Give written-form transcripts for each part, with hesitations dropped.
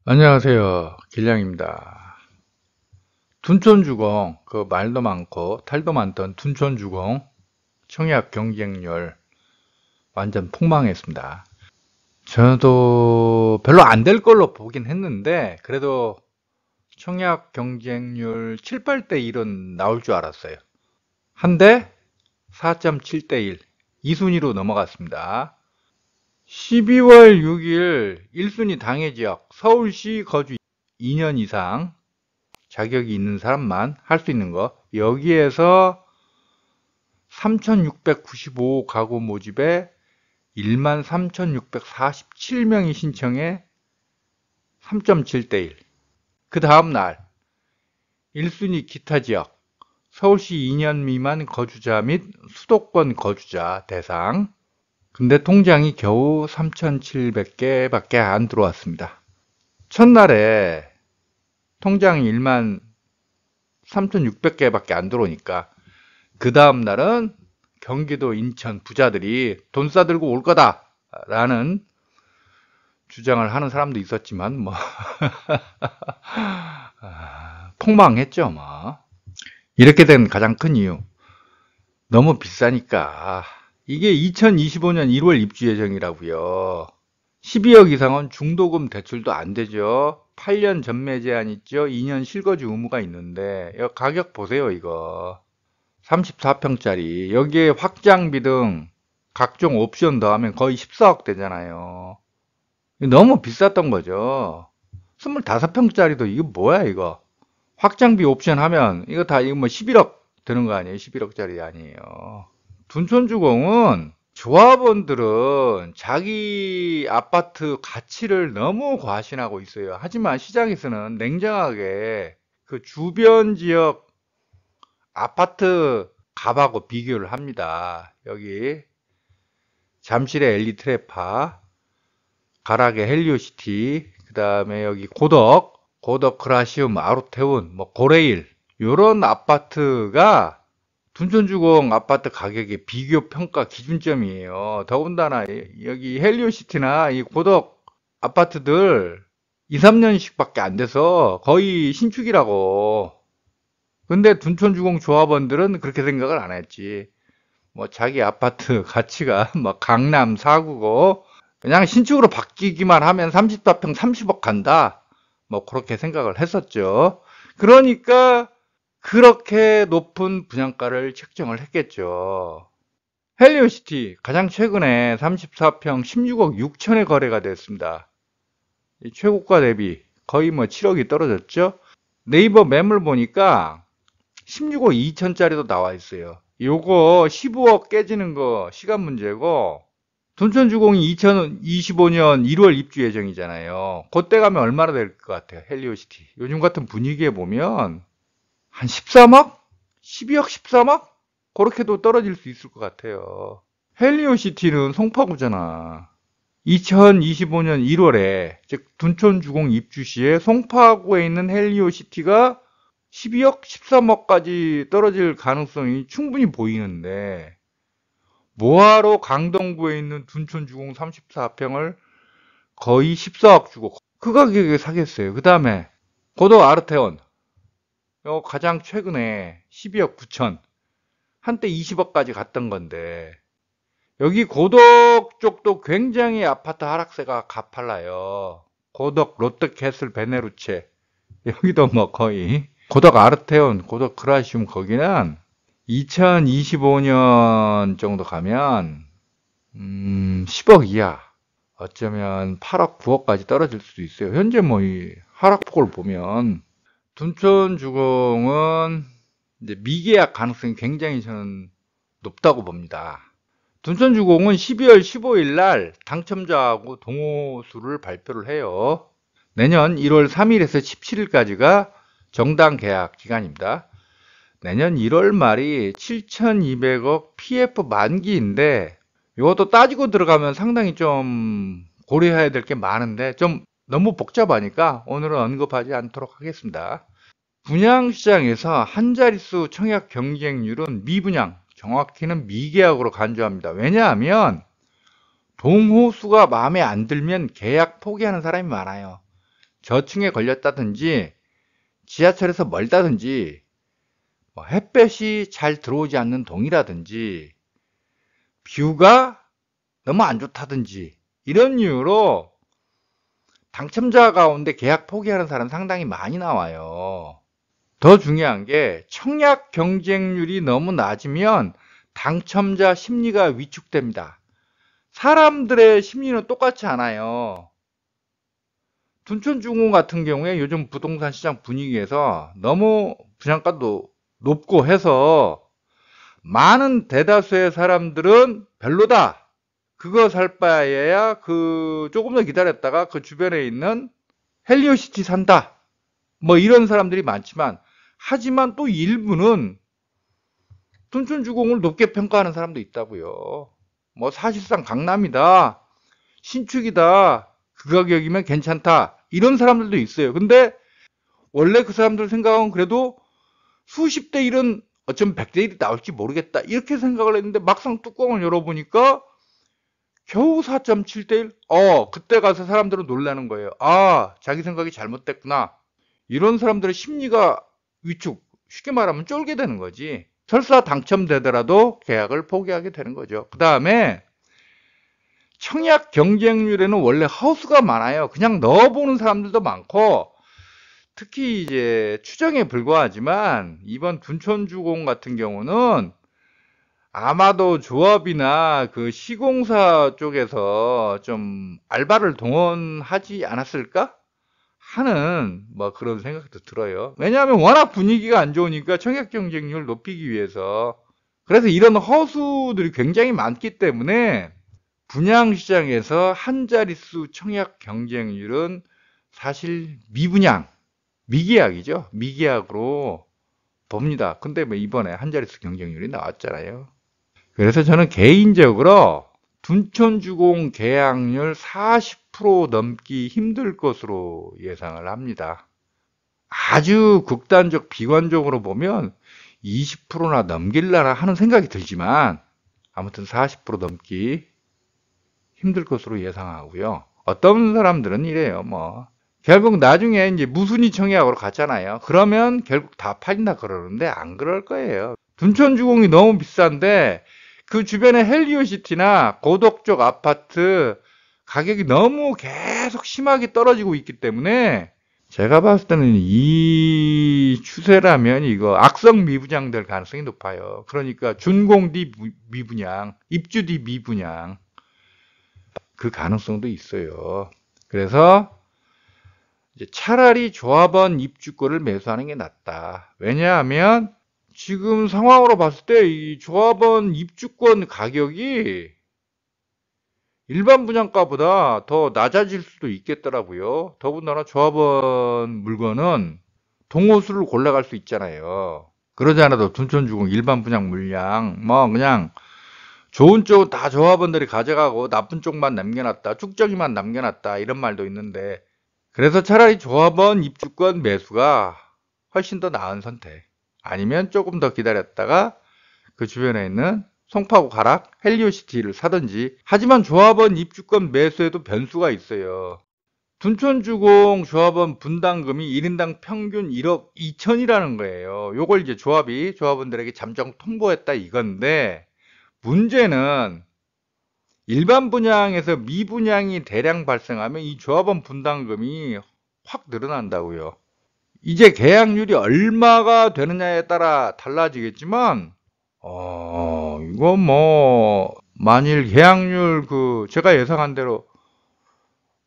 안녕하세요. 길냥입니다. 둔촌주공, 그 말도 많고 탈도 많던 둔촌주공 청약 경쟁률 완전 폭망했습니다. 저도 별로 안 될 걸로 보긴 했는데 그래도 청약 경쟁률 7, 8대 1은 나올 줄 알았어요. 한데 4.7대 1, 2순위로 넘어갔습니다. 12월 6일 1순위 당해지역 서울시 거주 2년 이상 자격이 있는 사람만 할 수 있는 거, 여기에서 3,695 가구 모집에 13,647명이 신청해 3.7대 1. 그 다음날 1순위 기타 지역 서울시 2년 미만 거주자 및 수도권 거주자 대상, 근데 통장이 겨우 3,700개밖에 안 들어왔습니다. 첫날에 통장이 1만 3,600개밖에 안 들어오니까 그 다음날은 경기도 인천 부자들이 돈 싸들고 올 거다라는 주장을 하는 사람도 있었지만 뭐 폭망했죠. 뭐 이렇게 된 가장 큰 이유, 너무 비싸니까. 이게 2025년 1월 입주 예정이라고요. 12억 이상은 중도금 대출도 안 되죠. 8년 전매 제한 있죠. 2년 실거주 의무가 있는데 이 가격 보세요. 이거 34평짜리 여기에 확장비 등 각종 옵션 더하면 거의 14억 되잖아요. 너무 비쌌던 거죠. 25평짜리도 이거 뭐야 이거. 확장비 옵션 하면 이거 다 이거 뭐 11억 드는 거 아니에요. 11억짜리 아니에요. 둔촌주공은 조합원들은 자기 아파트 가치를 너무 과신하고 있어요. 하지만 시장에서는 냉정하게 그 주변 지역 아파트 값하고 비교를 합니다. 여기 잠실의 엘리트레파, 가락의 헬리오시티, 그 다음에 여기 고덕 그라시움, 아루테운, 뭐 고레일, 요런 아파트가 둔촌주공 아파트 가격의 비교 평가 기준점이에요. 더군다나 여기 헬리오시티나 이 고덕 아파트들 2, 3년씩밖에 안 돼서 거의 신축이라고. 근데 둔촌주공 조합원들은 그렇게 생각을 안 했지. 뭐 자기 아파트 가치가 뭐 강남 4구고 그냥 신축으로 바뀌기만 하면 34평 30억 간다. 뭐 그렇게 생각을 했었죠. 그러니까 그렇게 높은 분양가를 책정을 했겠죠. 헬리오시티 가장 최근에 34평 16억 6천에 거래가 됐습니다. 최고가 대비 거의 뭐 7억이 떨어졌죠. 네이버 매물 보니까 16억 2천짜리도 나와 있어요. 요거 15억 깨지는 거 시간 문제고, 둔촌주공이 2025년 1월 입주 예정이잖아요. 그때 가면 얼마나 될 것 같아요? 헬리오시티 요즘 같은 분위기에 보면 한 13억? 12억 13억? 그렇게도 떨어질 수 있을 것 같아요. 헬리오시티는 송파구잖아. 2025년 1월에, 즉 둔촌주공 입주 시에 송파구에 있는 헬리오시티가 12억, 13억까지 떨어질 가능성이 충분히 보이는데 뭐하러 강동구에 있는 둔촌주공 34평을 거의 14억 주고 그 가격에 사겠어요. 그 다음에 고덕 아르테온 가장 최근에 12억 9천, 한때 20억까지 갔던 건데, 여기 고덕 쪽도 굉장히 아파트 하락세가 가팔라요. 고덕 롯데캐슬 베네루체, 여기도 뭐 거의, 고덕 아르테온, 고덕 그라시움, 거기는 2025년 정도 가면 10억 이하, 어쩌면 8억 9억까지 떨어질 수도 있어요. 현재 뭐 이 하락폭을 보면 둔촌주공은 이제 미계약 가능성이 굉장히 저는 높다고 봅니다. 둔촌주공은 12월 15일 날 당첨자하고 동호수를 발표를 해요. 내년 1월 3일에서 17일까지가 정당 계약 기간입니다. 내년 1월 말이 7,200억 PF 만기인데 이것도 따지고 들어가면 상당히 좀 고려해야 될 게 많은데 좀 너무 복잡하니까 오늘은 언급하지 않도록 하겠습니다. 분양시장에서 한 자릿수 청약 경쟁률은 미분양, 정확히는 미계약으로 간주합니다. 왜냐하면 동호수가 마음에 안 들면 계약 포기하는 사람이 많아요. 저층에 걸렸다든지 지하철에서 멀다든지 뭐 햇볕이 잘 들어오지 않는 동이라든지 뷰가 너무 안 좋다든지 이런 이유로 당첨자 가운데 계약 포기하는 사람 상당히 많이 나와요. 더 중요한 게 청약 경쟁률이 너무 낮으면 당첨자 심리가 위축됩니다. 사람들의 심리는 똑같지 않아요. 둔촌주공 같은 경우에 요즘 부동산 시장 분위기에서 너무 분양가도 높고 해서 많은 대다수의 사람들은 별로다. 그거 살 바에야 조금 더 기다렸다가 그 주변에 있는 헬리오시티 산다. 뭐 이런 사람들이 많지만 하지만 또 일부는 둔촌주공을 높게 평가하는 사람도 있다고요. 뭐 사실상 강남이다. 신축이다. 그 가격이면 괜찮다. 이런 사람들도 있어요. 근데 원래 그 사람들 생각은 그래도 수십 대 1은 어쩌면 100대 1이 나올지 모르겠다. 이렇게 생각을 했는데 막상 뚜껑을 열어보니까 겨우 4.7대 1? 그때 가서 사람들은 놀라는 거예요. 자기 생각이 잘못됐구나. 이런 사람들의 심리가 위축, 쉽게 말하면 쫄게 되는 거지. 설사 당첨되더라도 계약을 포기하게 되는 거죠. 그 다음에 청약 경쟁률에는 원래 허수가 많아요. 그냥 넣어보는 사람들도 많고, 특히 이제 추정에 불과하지만 이번 둔촌주공 같은 경우는 아마도 조합이나 그 시공사 쪽에서 좀 알바를 동원하지 않았을까 하는 뭐 그런 생각도 들어요. 왜냐하면 워낙 분위기가 안 좋으니까 청약 경쟁률 높이기 위해서. 그래서 이런 허수들이 굉장히 많기 때문에 분양시장에서 한 자릿수 청약 경쟁률은 사실 미분양, 미계약이죠. 미계약으로 봅니다. 근데 뭐 이번에 한 자릿수 경쟁률이 나왔잖아요. 그래서 저는 개인적으로 둔촌주공 계약률 40% 넘기 힘들 것으로 예상을 합니다. 아주 극단적 비관적으로 보면 20%나 넘길라나 하는 생각이 들지만 아무튼 40% 넘기 힘들 것으로 예상하고요. 어떤 사람들은 이래요. 결국 나중에 이제 무순위 청약으로 갔잖아요. 그러면 결국 다 팔린다 그러는데 안 그럴 거예요. 둔촌주공이 너무 비싼데 그 주변에 헬리오시티나 고덕쪽 아파트 가격이 너무 계속 심하게 떨어지고 있기 때문에 제가 봤을 때는 이 추세라면 이거 악성 미분양 될 가능성이 높아요. 그러니까 준공 뒤 미분양, 입주 뒤 미분양 그 가능성도 있어요. 그래서 이제 차라리 조합원 입주권을 매수하는 게 낫다. 왜냐하면 지금 상황으로 봤을 때 이 조합원 입주권 가격이 일반 분양가보다 더 낮아질 수도 있겠더라고요. 더군다나 조합원 물건은 동호수를 골라갈 수 있잖아요. 그러지 않아도 둔촌주공 일반 분양 물량 그냥 좋은 쪽은 다 조합원들이 가져가고 나쁜 쪽만 남겨놨다, 쭉정이만 남겨놨다 이런 말도 있는데 그래서 차라리 조합원 입주권 매수가 훨씬 더 나은 선택. 아니면 조금 더 기다렸다가 그 주변에 있는 송파구 가락, 헬리오시티를 사든지. 하지만 조합원 입주권 매수에도 변수가 있어요. 둔촌주공 조합원 분담금이 1인당 평균 1억 2천이라는 거예요. 요걸 이제 조합원들에게 잠정 통보했다 이건데 문제는 일반 분양에서 미분양이 대량 발생하면 이 조합원 분담금이 확 늘어난다고요. 이제 계약률이 얼마가 되느냐에 따라 달라지겠지만 이거 만일 계약률 제가 예상한 대로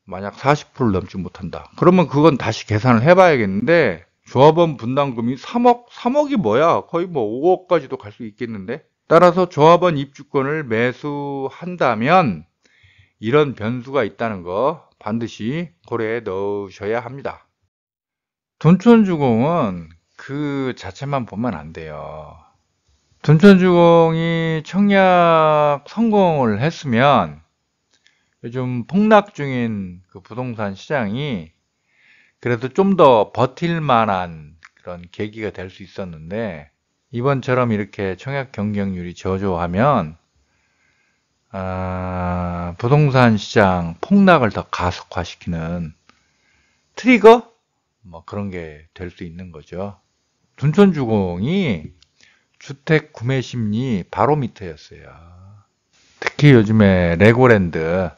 만약 40%를 넘지 못한다. 그러면 그건 다시 계산을 해봐야겠는데 조합원 분담금이 3억이 뭐야? 거의 5억까지도 갈 수 있겠는데? 따라서 조합원 입주권을 매수한다면 이런 변수가 있다는 거 반드시 고려해 넣으셔야 합니다. 둔촌주공은 그 자체만 보면 안 돼요. 둔촌주공이 청약 성공을 했으면 요즘 폭락 중인 그 부동산 시장이 그래도 좀 더 버틸 만한 그런 계기가 될 수 있었는데 이번처럼 이렇게 청약 경쟁률이 저조하면 부동산 시장 폭락을 더 가속화시키는 트리거? 뭐 그런 게 될 수 있는 거죠. 둔촌주공이 주택 구매 심리 바로미터였어요. 특히 요즘에 레고랜드,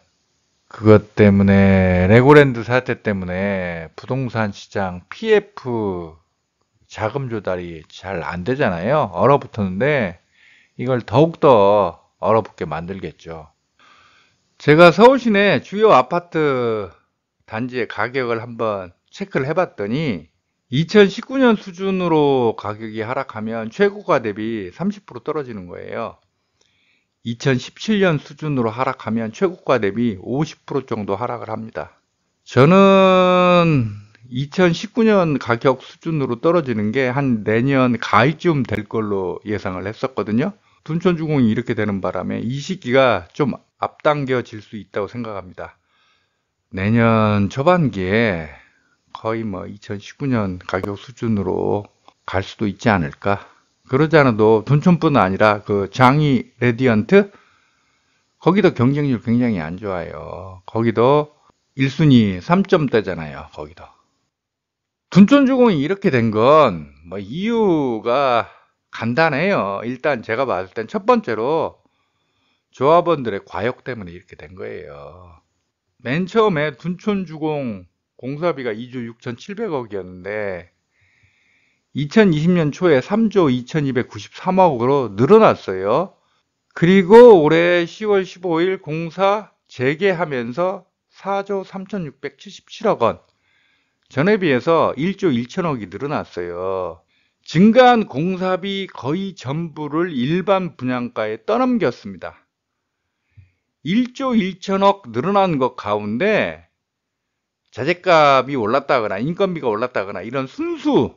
그것 때문에, 레고랜드 사태 때문에 부동산 시장 PF 자금 조달이 잘 안 되잖아요. 얼어붙었는데 이걸 더욱더 얼어붙게 만들겠죠. 제가 서울 시내 주요 아파트 단지의 가격을 한번 체크를 해봤더니 2019년 수준으로 가격이 하락하면 최고가 대비 30% 떨어지는 거예요. 2017년 수준으로 하락하면 최고가 대비 50% 정도 하락을 합니다. 저는 2019년 가격 수준으로 떨어지는 게 한 내년 가을쯤 될 걸로 예상을 했었거든요. 둔촌주공이 이렇게 되는 바람에 이 시기가 좀 앞당겨질 수 있다고 생각합니다. 내년 초반기에 거의 뭐 2019년 가격 수준으로 갈 수도 있지 않을까. 그러지 않아도 둔촌뿐 아니라 그 장이 레디언트 거기도 경쟁률 굉장히 안 좋아요. 거기도 1순위 3점대잖아요. 거기도. 둔촌주공이 이렇게 된 건 뭐 이유가 간단해요. 일단 제가 봤을 땐 첫 번째로 조합원들의 과욕 때문에 이렇게 된 거예요. 맨 처음에 둔촌주공 공사비가 2조 6,700억이었는데 2020년 초에 3조 2,293억으로 늘어났어요. 그리고 올해 10월 15일 공사 재개하면서 4조 3,677억 원. 전에 비해서 1조 1천억이 늘어났어요. 증가한 공사비 거의 전부를 일반 분양가에 떠넘겼습니다. 1조 1천억 늘어난 것 가운데 자재값이 올랐다거나 인건비가 올랐다거나 이런 순수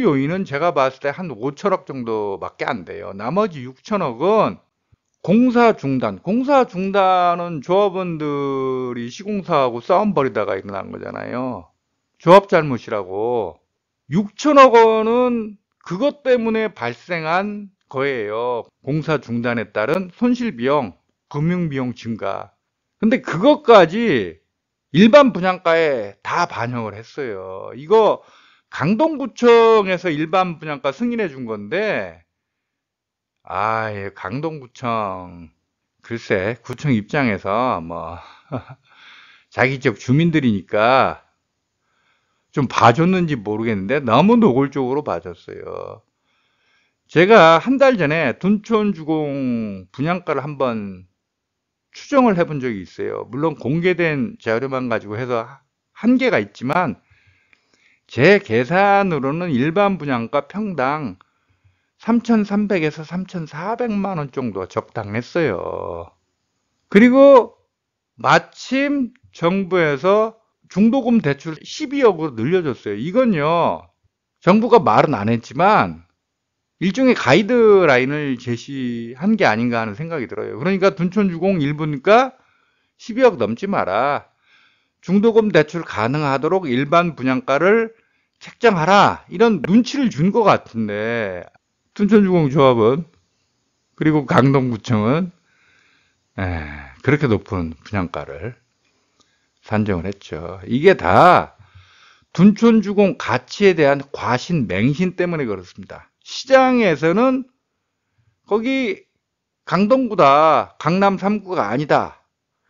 요인은 제가 봤을 때 한 5천억 정도밖에 안 돼요. 나머지 6천억은 공사 중단은 조합원들이 시공사하고 싸움 벌이다가 일어난 거잖아요. 조합 잘못이라고. 6천억 원은 그것 때문에 발생한 거예요. 공사 중단에 따른 손실비용, 금융비용 증가. 근데 그것까지 일반 분양가에 다 반영을 했어요. 이거 강동구청에서 일반 분양가 승인해 준 건데, 강동구청, 글쎄, 구청 입장에서 뭐, 자기 지역 주민들이니까 좀 봐줬는지 모르겠는데 너무 노골적으로 봐줬어요. 제가 한 달 전에 둔촌주공 분양가를 한번 추정을 해본 적이 있어요. 물론 공개된 자료만 가지고 해서 한계가 있지만 제 계산으로는 일반 분양가 평당 3,300에서 3,400만 원 정도 적당했어요. 그리고 마침 정부에서 중도금 대출 12억으로 늘려줬어요. 이건요, 정부가 말은 안 했지만 일종의 가이드라인을 제시한 게 아닌가 하는 생각이 들어요. 그러니까 둔촌주공 1분가 12억 넘지 마라. 중도금 대출 가능하도록 일반 분양가를 책정하라. 이런 눈치를 준 것 같은데 둔촌주공 조합은 그리고 강동구청은 그렇게 높은 분양가를 산정을 했죠. 이게 다 둔촌주공 가치에 대한 과신 맹신 때문에 그렇습니다. 시장에서는 거기 강동구다, 강남 3구가 아니다.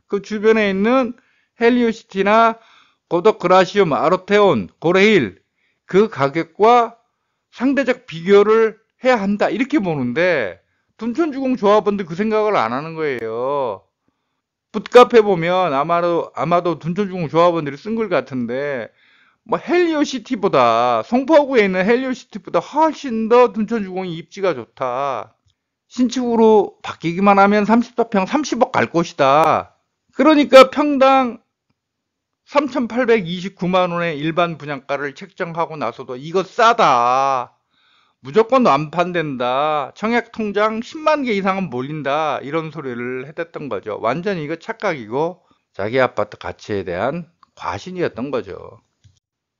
그 주변에 있는 헬리오시티나 고덕그라시움, 아로테온, 고레힐 그 가격과 상대적 비교를 해야 한다 이렇게 보는데 둔촌주공 조합원들 그 생각을 안 하는 거예요. 붓카페 보면 아마도 둔촌주공 조합원들이 쓴 글 같은데 뭐 헬리오시티보다 송파구에 있는 헬리오시티보다 훨씬 더 둔촌주공이 입지가 좋다. 신축으로 바뀌기만 하면 34평 30억 갈 곳이다. 그러니까 평당 3,829만 원의 일반 분양가를 책정하고 나서도 이거 싸다. 무조건 완판된다. 청약통장 10만 개 이상은 몰린다. 이런 소리를 해댔던 거죠. 완전히 이거 착각이고 자기 아파트 가치에 대한 과신이었던 거죠.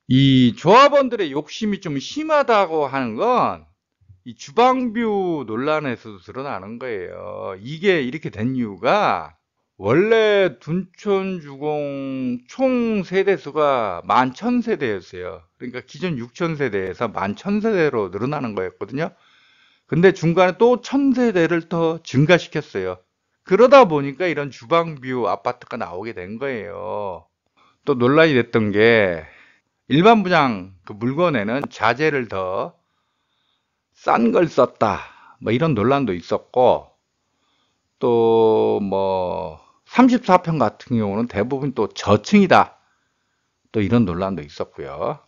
이 조합원들의 욕심이 좀 심하다고 하는 건 이 주방뷰 논란에서도 드러나는 거예요. 이게 이렇게 된 이유가 원래 둔촌주공 총 세대수가 11,000세대였어요. 그러니까 기존 6,000세대에서 11,000세대로 늘어나는 거였거든요. 근데 중간에 또 1,000세대를 더 증가시켰어요. 그러다 보니까 이런 주방뷰 아파트가 나오게 된 거예요. 또 논란이 됐던 게 일반 분양 그 물건에는 자재를 더 싼 걸 썼다. 뭐 이런 논란도 있었고, 또 뭐 34평 같은 경우는 대부분 또 저층이다. 또 이런 논란도 있었고요.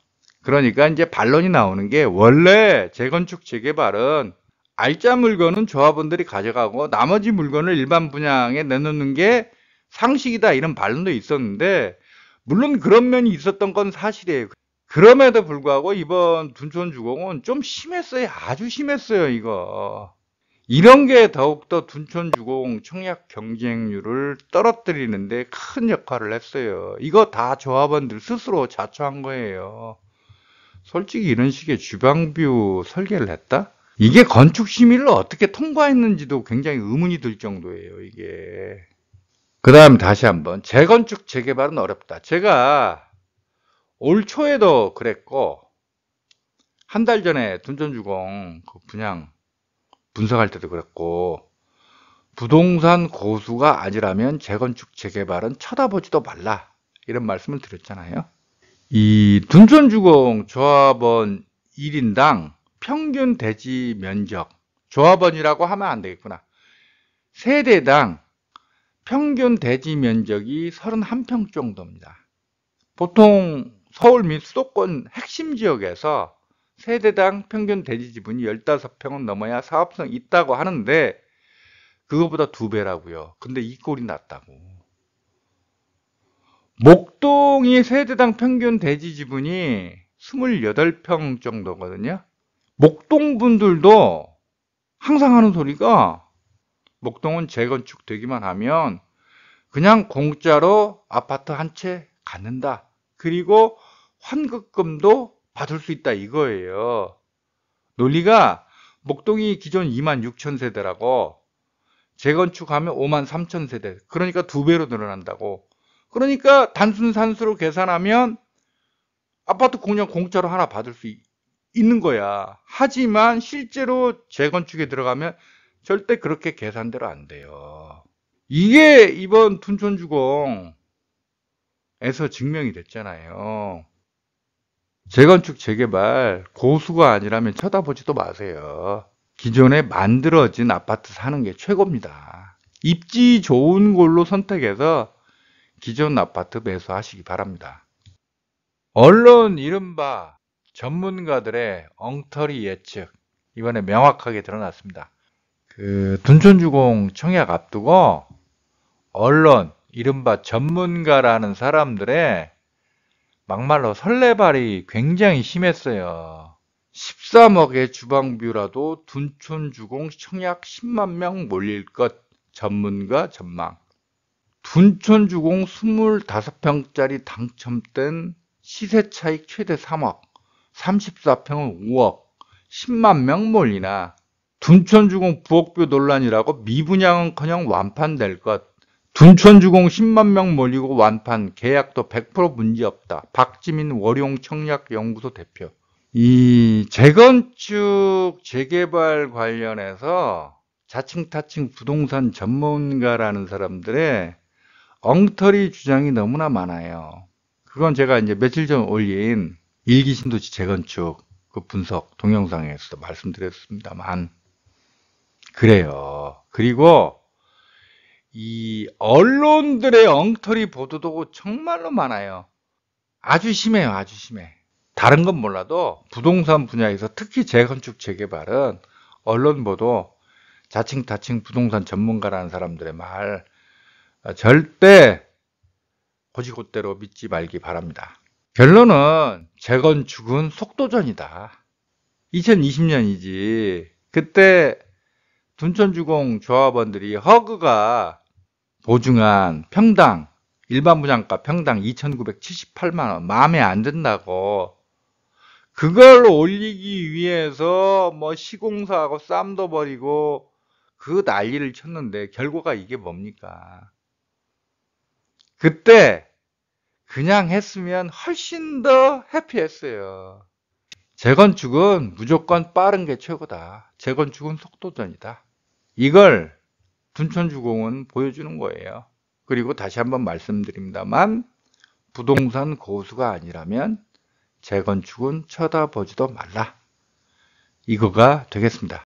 그러니까 이제 반론이 나오는 게 원래 재건축 재개발은 알짜 물건은 조합원들이 가져가고 나머지 물건을 일반 분양에 내놓는 게 상식이다 이런 반론도 있었는데 물론 그런 면이 있었던 건 사실이에요. 그럼에도 불구하고 이번 둔촌주공은 좀 심했어요. 아주 심했어요, 이거. 이런 게 더욱더 둔촌주공 청약 경쟁률을 떨어뜨리는데 큰 역할을 했어요. 이거 다 조합원들 스스로 자초한 거예요. 솔직히 이런 식의 주방뷰 설계를 했다? 이게 건축심의를 어떻게 통과했는지도 굉장히 의문이 들 정도예요, 이게. 그 다음 다시 한번. 재건축, 재개발은 어렵다. 제가 올 초에도 그랬고, 한 달 전에 둔촌주공 그 분양 분석할 때도 그랬고, 부동산 고수가 아니라면 재건축, 재개발은 쳐다보지도 말라. 이런 말씀을 드렸잖아요. 이 둔촌주공 조합원 1인당 평균 대지 면적, 조합원이라고 하면 안 되겠구나. 세대당 평균 대지 면적이 31평 정도입니다. 보통 서울 및 수도권 핵심 지역에서 세대당 평균 대지 지분이 15평은 넘어야 사업성 있다고 하는데 그거보다 2배라고요. 근데 이 꼴이 났다고. 목동이 세대당 평균 대지 지분이 28평 정도거든요. 목동 분들도 항상 하는 소리가 목동은 재건축 되기만 하면 그냥 공짜로 아파트 한 채 갖는다. 그리고 환급금도 받을 수 있다 이거예요. 논리가 목동이 기존 26,000세대라고 재건축하면 53,000세대. 그러니까 2배로 늘어난다고. 그러니까 단순 산수로 계산하면 아파트 그냥 공짜로 하나 받을 수 있는 거야. 하지만 실제로 재건축에 들어가면 절대 그렇게 계산대로 안 돼요. 이게 이번 둔촌주공에서 증명이 됐잖아요. 재건축, 재개발 고수가 아니라면 쳐다보지도 마세요. 기존에 만들어진 아파트 사는 게 최고입니다. 입지 좋은 곳로 선택해서 기존 아파트 매수하시기 바랍니다. 언론 이른바 전문가들의 엉터리 예측 이번에 명확하게 드러났습니다. 그 둔촌주공 청약 앞두고 언론 이른바 전문가라는 사람들의 막말로 설레발이 굉장히 심했어요. 13억의 주방뷰라도 둔촌주공 청약 10만 명 몰릴 것 전문가 전망. 둔촌주공 25평짜리 당첨된 시세 차익 최대 3억, 34평은 5억, 10만 명 몰리나. 둔촌주공 부엌뷰 논란이라고 미분양은커녕 완판될 것. 둔촌주공 10만 명 몰리고 완판, 계약도 100% 문제없다. 박지민 월용청약연구소 대표. 이 재건축, 재개발 관련해서 자칭 타칭 부동산 전문가라는 사람들의 엉터리 주장이 너무나 많아요. 그건 제가 이제 며칠 전 올린 일기 신도시 재건축 그 분석 동영상에서 말씀드렸습니다만 그래요. 그리고 이 언론들의 엉터리 보도도 정말로 많아요. 아주 심해요. 아주 심해. 다른 건 몰라도 부동산 분야에서 특히 재건축 재개발은 언론 보도 자칭 타칭 부동산 전문가라는 사람들의 말 절대 고지고대로 믿지 말기 바랍니다. 결론은 재건축은 속도전이다. 2020년이지. 그때 둔촌주공 조합원들이 허그가 보증한 평당 일반 분양가 평당 2,978만 원 마음에 안 든다고 그걸 올리기 위해서 뭐 시공사하고 쌈도 버리고 그 난리를 쳤는데 결과가 이게 뭡니까? 그때 그냥 했으면 훨씬 더 해피했어요. 재건축은 무조건 빠른 게 최고다. 재건축은 속도전이다. 이걸 둔촌주공은 보여주는 거예요. 그리고 다시 한번 말씀드립니다만 부동산 고수가 아니라면 재건축은 쳐다보지도 말라. 이거가 되겠습니다.